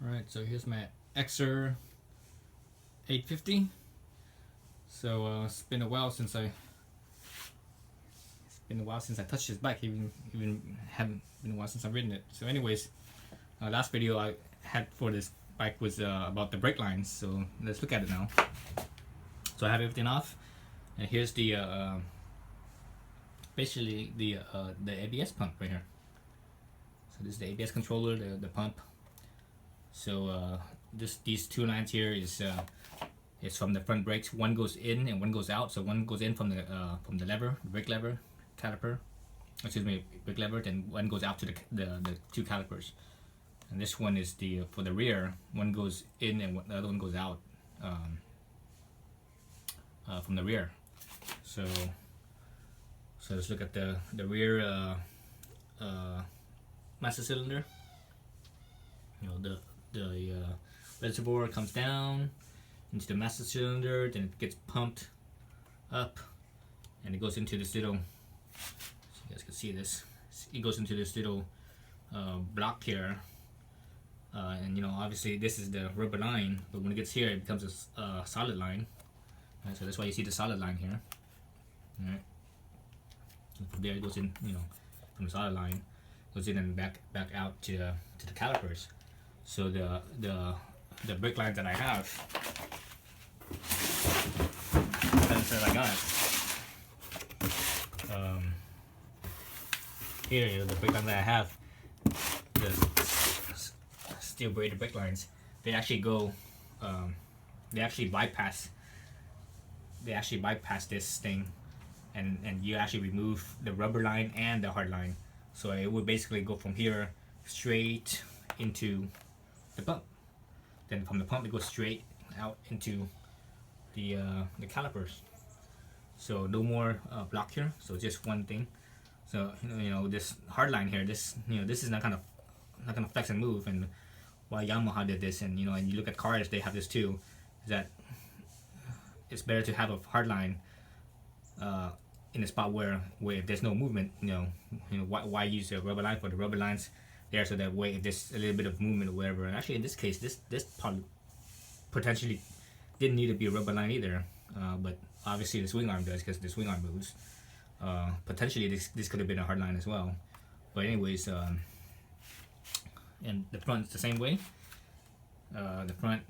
Alright, so here's my XSR900 So it's been a while since I touched this bike. Even haven't been a while since I've ridden it. So anyways, last video I had for this bike was about the brake lines. So let's look at it now. So I have everything off, and here's the basically the ABS pump right here. So this is the ABS controller, the pump. So these two lines here is from the front brakes. One goes in and one goes out. So one goes in from the lever, the brake lever, caliper. Excuse me, brake lever. Then one goes out to the two calipers. And this one is for the rear. One goes in and the other one goes out from the rear. So let's look at the rear master cylinder. You know, the reservoir comes down into the master cylinder, then it gets pumped up, and it goes into this little. So you guys can see this. It goes into this little block here, and you know, obviously this is the rubber line, but when it gets here, it becomes a solid line. Right, so that's why you see the solid line here. All right. And from there, it goes in. You know, from the solid line, goes in and back out to the calipers. So the brake lines that I have, that I got, here the brake lines that I have, the steel braided brake lines, they actually go, they actually bypass this thing, and you actually remove the rubber line and the hard line. So it would basically go from here straight into the pump. Then from the pump it goes straight out into the calipers. So no more block here. So just one thing. So you know this hard line here. This is not gonna flex and move. And why Yamaha did this, and and you look at cars, they have this too. Is that it's better to have a hard line in a spot where if there's no movement. Why use a rubber line for the rubber lines there, so that way if there's a little bit of movement or whatever. And actually in this case, this probably potentially didn't need to be a rubber line either, but obviously the swing arm does, because the swing arm moves. Potentially this could have been a hard line as well, but anyways, and the front's the same way. The front,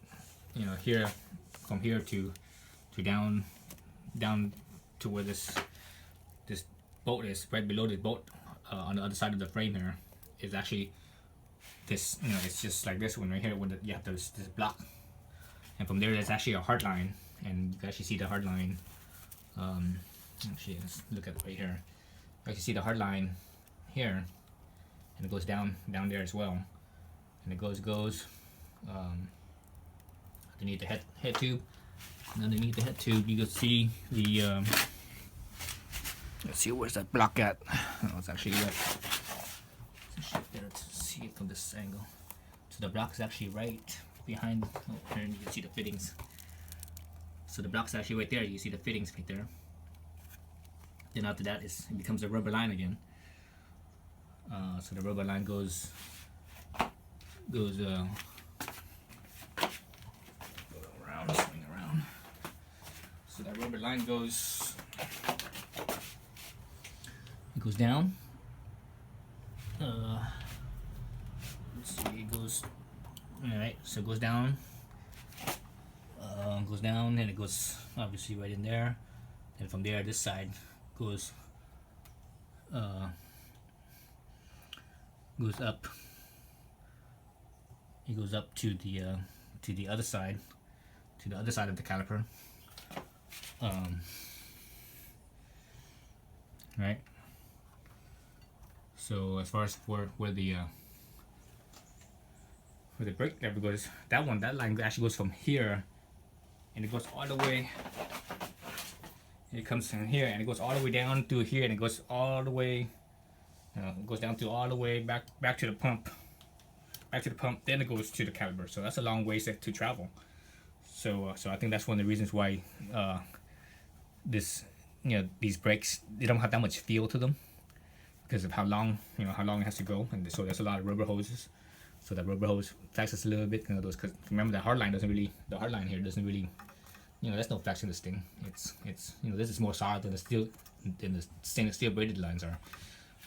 here, from here to down to where this bolt is, right below this bolt, on the other side of the frame here, is actually this. It's just like this one right here, where you have this block, and from there's actually a hard line, and you can actually see the hard line. Actually, let's look at it right here. You can see the hard line here, and it goes down there as well, and it goes underneath the head tube. And underneath the head tube, you can see the let's see, where's that block at? Oh, it's actually right. It's better to see it from this angle. So the block is actually right behind. Oh, and you can see the fittings. So the block's actually right there. You see the fittings right there. Then after that, it becomes a rubber line again. So the rubber line goes around, swing around. So that rubber line goes down. Let's see, it goes. Alright, so it goes down, and it goes obviously right in there. And from there, this side goes up. It goes up to the other side, of the caliper. Right. So as far as where the brake lever goes, that line actually goes from here, and it goes all the way. It comes from here, and it goes all the way down to here, and it goes all the way. It goes down to all the way back to the pump. Then it goes to the caliper. So that's a long ways to travel. So I think that's one of the reasons why these brakes, they don't have that much feel to them, because of how long it has to go, and so there's a lot of rubber hoses so that rubber hose flexes a little bit. You know, those, because remember the hard line doesn't really, the hard line here doesn't really, you know, there's no flex in this thing. It's you know, this is more solid than the steel, than the stainless steel braided lines are.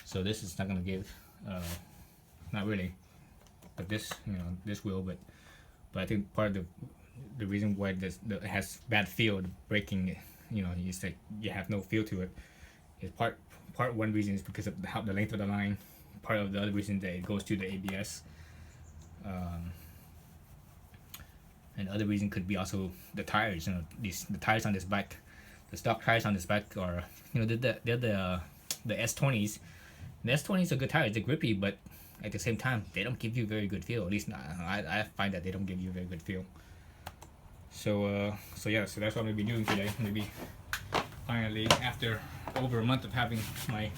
So this is not gonna give, not really, but this, you know, this will. But I think part of the reason why this it has bad feel, the braking, you know, you say you have no feel to it, is part one reason is because of the length of the line. Part of the other reason that it goes to the ABS. And the other reason could be also the tires. You know, the tires on this bike, the stock tires on this bike are, you know, they're the S20s. The S20s are good tires. They're grippy, but at the same time, they don't give you very good feel. At least I find that they don't give you a very good feel. So yeah, so that's what I'm gonna be doing today. Maybe finally, after over a month of having my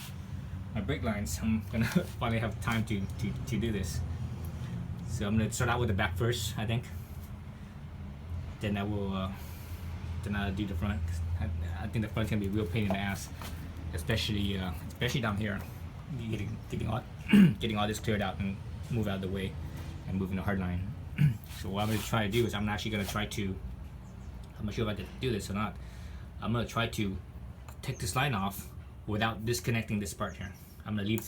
brake lines, I'm gonna finally have time to do this. So I'm gonna start out with the back first, I think. Then I will then I'll do the front. I think the front's gonna be a real pain in the ass, especially down here, getting all getting all this cleared out and move out of the way and moving the hard line. So what I'm gonna try to do is I'm actually gonna try to, I'm not sure if I can do this or not. I'm gonna try to take this line off without disconnecting this part here. I'm gonna leave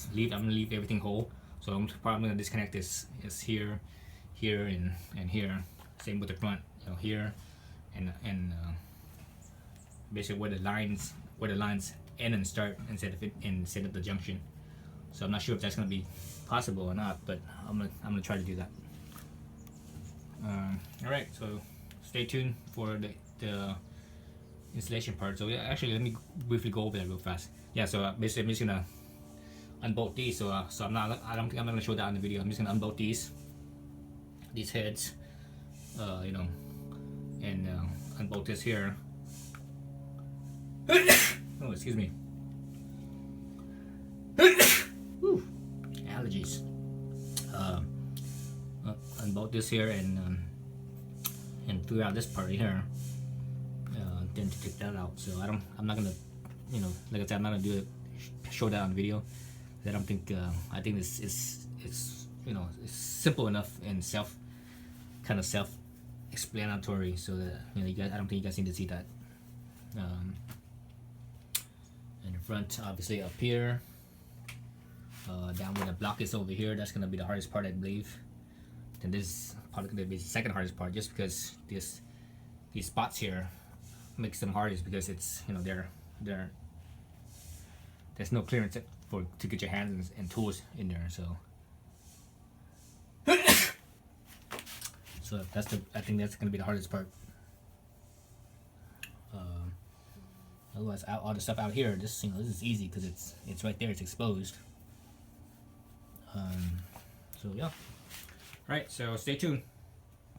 everything whole. So I'm probably gonna disconnect this here, and here. Same with the front, you know, here, and basically where the lines end and start instead of the junction. So I'm not sure if that's gonna be possible or not, but I'm gonna try to do that. All right, so stay tuned for the installation part. So yeah, actually, let me briefly go over that real fast. Yeah, so basically I'm just gonna unbolt these. So I don't think I'm gonna show that on the video. I'm just gonna unbolt these heads, you know, and unbolt this here. Oh, excuse me. Whew. Allergies. Unbolt this here and figure out this part right here. Then to take that out. So I'm not gonna, you know, like I said, I'm not gonna show that on video. I don't think I think it's you know, it's simple enough and self-explanatory, so that, you know, I don't think you guys need to see that. And the front, obviously up here, down where the block is over here, that's gonna be the hardest part, I believe. Then this is probably gonna be the second hardest part, just because these spots here makes them hardest, because it's, you know, there's no clearance to get your hands and tools in there. So I think that's gonna be the hardest part. Otherwise, all the stuff out here, this is easy because it's right there, it's exposed. So yeah. All right, so stay tuned.